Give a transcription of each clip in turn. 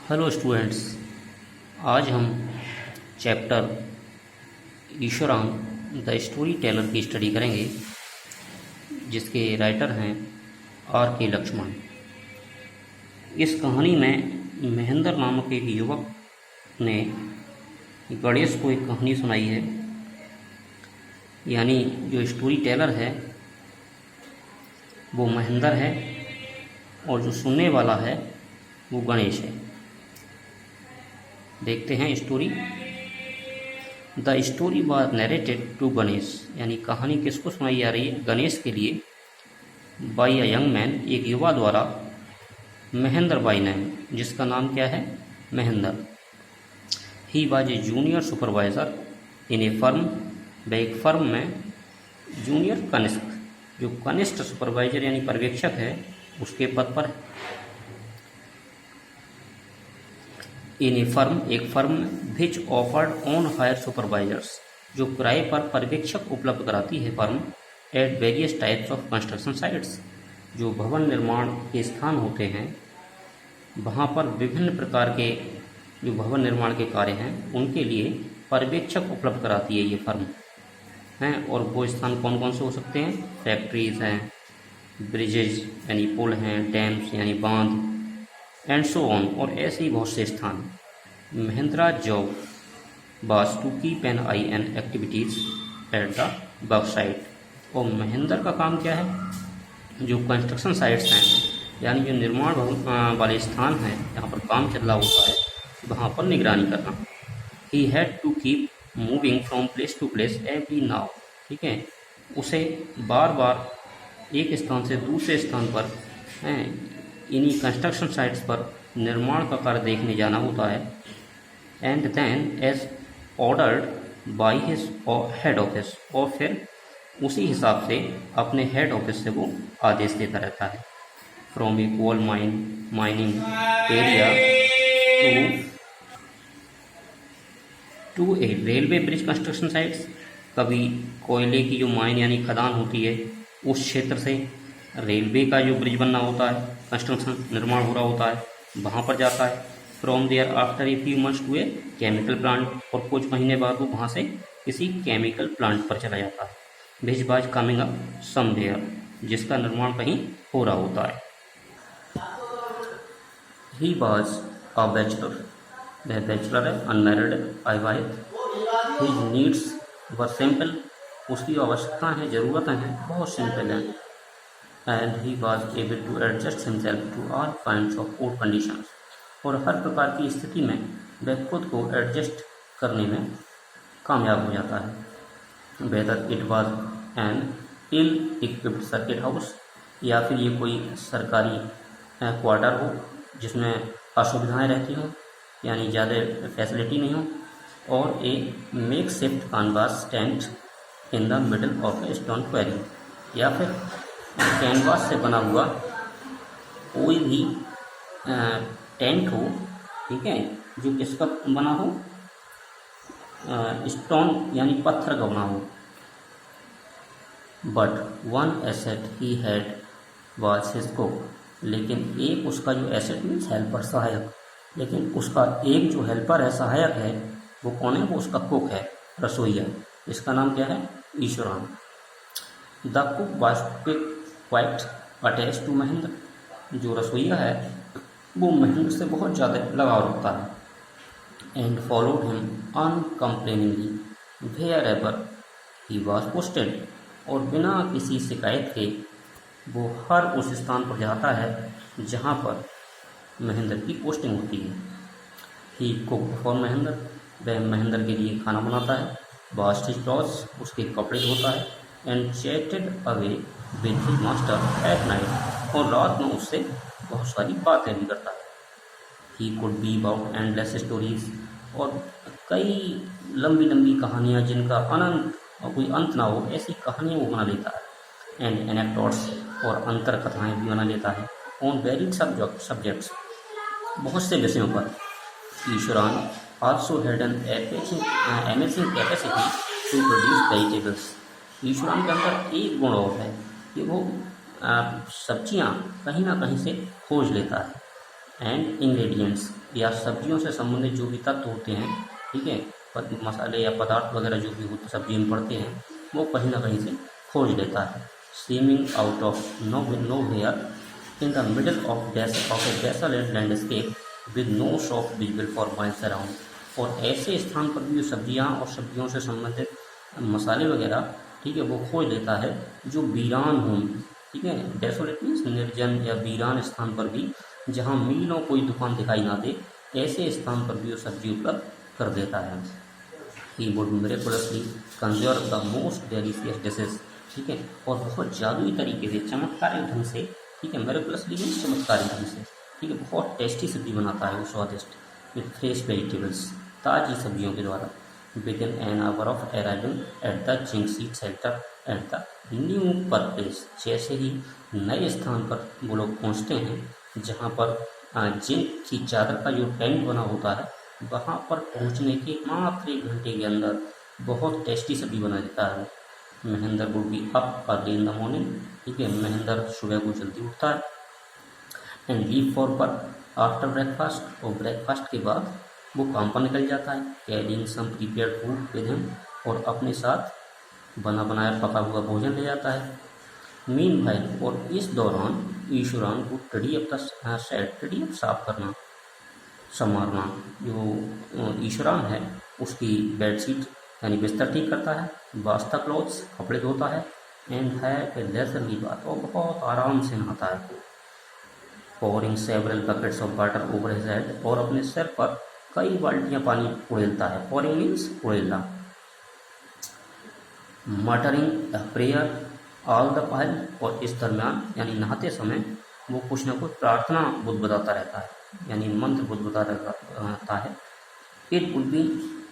Hello students. आज हम chapter ईश्वरान the story teller की स्टडी करेंगे, जिसके राइटर हैं R.K. लक्ष्मण। इस कहानी में महेंद्र नामक एक युवक ने गणेश को एक कहानी सुनाई है। यानी जो स्टोरी टेलर है वो महेंद्र है और जो सुनने वाला है वो गणेश है। देखते हैं story. The story was narrated to Ganesh, यानी कहानी किसको सुनाई जा रही है? गणेश के लिए। बाई अ यंग मैन, एक युवा द्वारा। महेंद्र बाई नेम, जिसका नाम क्या है? Mahendra. He was a junior supervisor in a firm, वह एक फर्म में जूनियर कनिष्ठ, जो कनिष्ठ सुपरवाइजर यानी पर्यवेक्षक है, उसके पद पर है। इन ए फर्म, एक firm which offered on hire supervisors, जो किराए पर पर्यवेक्षक उपलब्ध कराती है firm. At various types of construction sites, जो भवन निर्माण के स्थान होते हैं वहाँ पर विभिन्न प्रकार के जो भवन निर्माण के कार्य हैं उनके लिए पर्यवेक्षक उपलब्ध कराती है ये फर्म हैं। और वो स्थान कौन कौन से हो सकते हैं? फैक्ट्रीज हैं, ब्रिजेज यानी पुल हैं, डैम्स यानी बांध, एंड सो ऑन, और ऐसे ही बहुत से स्थान। Mahindra job was to keep an eye on activities at the work site, और महेंद्र का काम क्या है? जो कंस्ट्रक्शन साइट्स हैं यानी जो निर्माण वाले स्थान हैं जहाँ पर काम चल रहा होता है वहाँ पर निगरानी करना। He had to keep moving from place to place every now, ठीक है, उसे बार बार एक स्थान से दूसरे स्थान पर इन्हीं कंस्ट्रक्शन साइट्स पर निर्माण का कार्य देखने जाना होता है। And then as ordered by his head office, और फिर उसी हिसाब से अपने हेड ऑफिस से वो आदेश देता रहता है। From a coal mining area to a railway bridge construction sites, कभी कोयले की जो माइन यानी खदान होती है उस क्षेत्र से रेलवे का जो ब्रिज बनना होता है, कंस्ट्रक्शन निर्माण हो रहा होता है, वहाँ पर जाता है। From there after a few months to a chemical plant, और कुछ महीने बाद वो वहाँ से किसी केमिकल प्लांट पर चला जाता है। Which was coming up somewhere, जिसका निर्माण कहीं हो रहा होता है। ही वाज अ बैचलर, वह बैचलर है, अनमैरिड, अविवाहित। हिज नीड्स वर सिंपल, उसकी आवश्यकताएँ हैं, ज़रूरतें हैं, बहुत सिंपल हैं। And he was able to adjust himself to all kinds of odd conditions, और हर प्रकार की स्थिति में वह खुद को एडजस्ट करने में कामयाब हो जाता है। Whether it was an ill equipped circuit house, या फिर ये कोई सरकारी क्वार्टर हो जिसमें असुविधाएं रहती हों, यानी ज़्यादा फैसिलिटी नहीं हो, और a makeshift canvas tent in the middle of a stone quarry, या फिर कैनवास से बना हुआ कोई भी टेंट हो, ठीक है, जो किसका बना हो? स्टोन यानी पत्थर का बना हो। But one asset he had was his cook, लेकिन एक उसका जो एसेट मीन्स हेल्पर, सहायक, लेकिन उसका एक जो हेल्पर है, सहायक है, वो कौन है? वो उसका कुक है, रसोईया। इसका नाम क्या है? Ishwaran. The cook was quite attach to Mahendra, जो रसोईया है वो महेंद्र से बहुत ज़्यादा लगाव रखता है। And followed him uncomplainingly wherever he was posted, और बिना किसी शिकायत के वो हर उस स्थान पर जाता है जहाँ पर महेंद्र की पोस्टिंग होती है। ही कुक फॉर महेंद्र, वह महेंद्र के लिए खाना बनाता है। वॉश्ड हिज क्लॉथ्स, उसके कपड़े धोता है। And chatted away with his master at night, और रात में उससे बहुत सारी बातें भी करता है। He could be about endless stories, और कई लंबी लंबी कहानियाँ जिनका अनंत और कोई अंत ना हो, ऐसी कहानियाँ वो बना लेता है। एंड एनेक्डोट्स, और अंतर कथाएँ भी बना लेता है। ऑन वेरिड सब्जेक्ट्स, बहुत से विषयों पर। Ishwaran also had an amazing capacity to produce vegetables, Ishwaran के अंदर एक गुण और है कि वो सब्जियां कहीं ना कहीं से खोज लेता है। एंड इंग्रेडिएंट्स, या सब्जियों से संबंधित जो भी तत्व होते हैं, ठीक है, मसाले या पदार्थ वगैरह जो भी होते सब्जी में पड़ते हैं, वो कहीं ना कहीं से खोज लेता है। Swimming out of nowhere in the middle of a desolate landscape with no shop visible for miles around. और ऐसे स्थान पर भी जो सब्जियां और सब्जियों से संबंधित मसाले वगैरह, ठीक है, वो खोज लेता है जो वीरान हों, ठीक है, डेसोलेट मीन्स निर्जन या वीरान स्थान पर भी, जहाँ मीलों कोई दुकान दिखाई ना दे, ऐसे स्थान पर भी वो सब्जी उपलब्ध कर देता है। He would मिरेकुलसली conserve the most delicious dishes, ठीक है, और बहुत जादुई तरीके से, चमत्कारी ढंग से, ठीक है, मिरेकुलसली मीन्स चमत्कारी ढंग से, ठीक है, बहुत टेस्टी सब्जी बनाता है वो, स्वादिष्ट, विथ फ्रेश वेजिटेबल्स, ताज़ी सब्जियों के द्वारा। Within an hour of arriving at the जिंगसी सेल्टर एट द न्यू पर प्लेस, जैसे ही नए स्थान पर वो लोग पहुँचते हैं जहाँ पर जिंक की चादर का जो टेंट बना होता है, वहाँ पर पहुँचने के मात्र 1 घंटे के अंदर बहुत टेस्टी सब्जी बना देता है। Mahendra would be up early in the morning, ठीक है, महेंद्र सुबह को जल्दी उठता है। And leave for work after breakfast, और ब्रेकफास्ट के बाद वो काम पर निकल जाता है। Carrying some prepared food with him, और अपने साथ बना बनाया पका हुआ भोजन ले जाता है। मीन भाई, और इस दौरान ईश्वरान को टडी अप द सेट, टडी अप साफ करना, संवारना, जो ईश्वरान है उसकी बेडशीट यानी बिस्तर ठीक करता है, वास्ता क्लोथ्स कपड़े धोता है, एंड है लेजरली बात, और बहुत आराम से नहाता है। Pouring several buckets of water over his head, और अपने सिर पर कई बाल्टियां पानी उड़ेलता है। पोरिंग मीन्स उड़ेलना। Muttering prayer all the while, और इस दरमियान यानी नहाते समय वो कुछ ना कुछ प्रार्थना बुदबुदाता रहता है, यानी मंत्र बुदबुदाता रहता है। It would be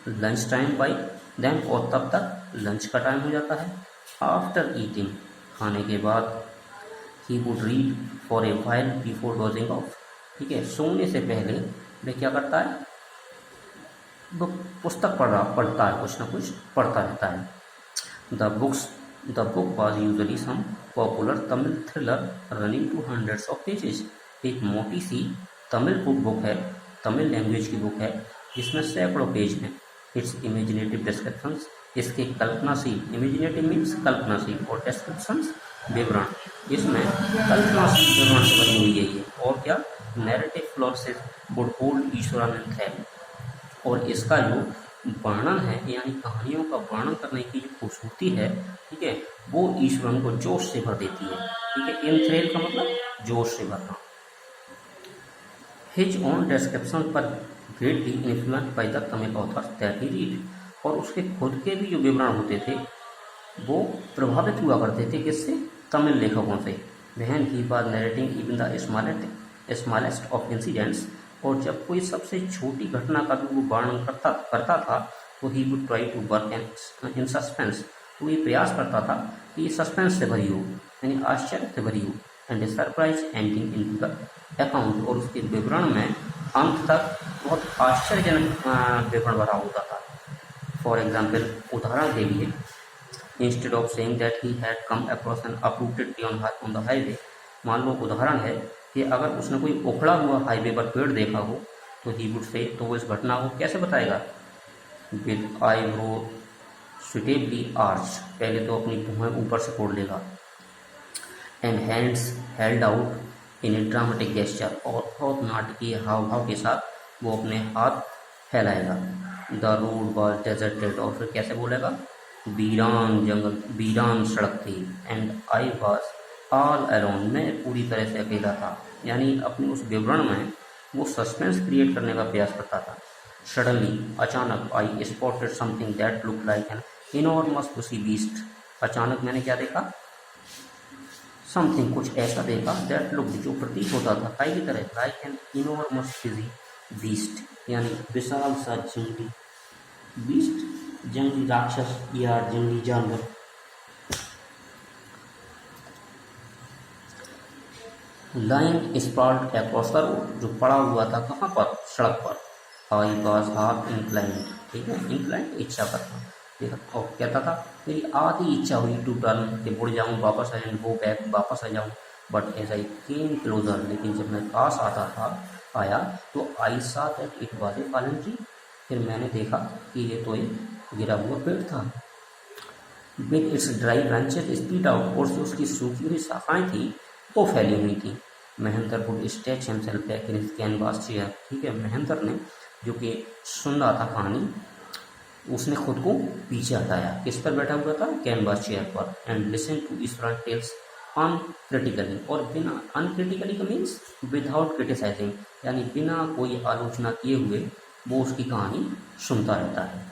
lunch time by then, और तब तक लंच का टाइम हो जाता है। आफ्टर ईटिंग, खाने के बाद, he would read for a while before dosing of, ठीक है, सोने से पहले वह क्या करता है, वो पुस्तक पढ़ता है, कुछ ना कुछ पढ़ता रहता है। The book was usually some popular Tamil thriller running to hundreds of pages. एक मोटी सी तमिल बुक है, तमिल लैंग्वेज की बुक है, जिसमें सैकड़ों पेज हैं। इट्स इमेजिनेटिव डिस्क्रिप्शंस, इसके कल्पनाशील, इमेजिनेटिव मीन्स कल्पनाशील, और डिस्क्रिप्शंस विवरण, इसमें कल्पनाशील विवरण से बनी हुई है ये। और क्या, नैरेटिव फ्लोरेसेस वुड होल्ड ईश्वरानंद थैल, और इसका जो वर्णन है यानी कहानियों का वर्णन करने की जो खूबसूरती है, ठीक है, वो ईश्वरन को जोश से भर देती है, ठीक है। इनथ्रेल का मतलब जोश से भरना। हिज ओन डिस्क्रिप्शन पर greatly influenced by the Tamil authors that he read, और उसके खुद के भी जो विवरण होते थे वो प्रभावित हुआ करते थे किससे, तमिल लेखकों से। वहन he was narrating even the smallest of incidents, और जब कोई सबसे छोटी घटना का भी वो वर्णन करता था, तो he would try to work in suspense, तो ये प्रयास करता था कि ये सस्पेंस से भरी हो, यानी आश्चर्य से भरी हो, and surprise ending in the account, और उसके विवरण में अंत तक बहुत आश्चर्यजनक विवरण भरा होता था। फॉर एग्जाम्पल, उदाहरण के लिए, instead of saying that he had come across N uprooted tree on the highway, मान लो उदाहरण है कि अगर उसने कोई उखड़ा हुआ हाईवे पर पेड़ देखा हो, तो ही वुड से, तो वो इस घटना को कैसे बताएगा, विद आईब्रो सुटेबली आर्च, पहले तो अपनी भुएं ऊपर से फोड़ लेगा, and hands held out in A dramatic gesture, और बहुत नाटकीय हाव भाव के साथ वो अपने हाथ फैलाएगा। द रोड वॉज डेजर्टेड, और फिर कैसे बोलेगा, वीरान जंगल, वीरान सड़क थी, and I was all alone, मैं पूरी तरह से अकेला था, यानी अपने उस विवरण में वो सस्पेंस क्रिएट करने का प्रयास करता था। सडनली, अचानक, I spotted something that look like an enormous bushy beast, अचानक मैंने क्या देखा, समथिंग, कुछ ऐसा देखा, दैट लुक, जो प्रतीत होता था, काय की तरह, लाइक एन इनॉर्मस बीस्ट, यानी विशाल सा जंगली बीस्ट, जंगली राक्षस या जंगली जानवर। लाइन स्प्रॉल्ड अक्रॉस द रोड, जो पड़ा हुआ था कहाँ पर, सड़क पर। आई वॉज हाफ इंक्लाइंड, ठीक है, इंक्लाइंड इच्छा करना, देखा, और कहता था मेरी आधी इच्छा हुई टू टर्न, कि मुड़ जाऊँ, वापस आ जाऊँ, गो बैक, वापस आ जाऊँ, but as I came closer, लेकिन जब मैं पास आता था, आया तो आई सा that it was a fallen tree, फिर मैंने देखा कि ये तो एक गिरा हुआ पेड़ था। With its dry branches split out, और जो उसकी सूखी हुई शाखाएं थी वो फैली हुई थी। Mahendra would stretch himself back in his canvas chair, ठीक है, महेंद्र ने जो कि सुन रहा था कहानी, उसने खुद को पीछे हटाया, किस पर बैठा हुआ था, कैनवास चेयर पर, and listen to Ishwaran tales uncritically, और बिना, अनक्रिटिकली का मीन्स विदाउट क्रिटिसाइजिंग, यानी बिना कोई आलोचना किए हुए वो उसकी कहानी सुनता रहता है।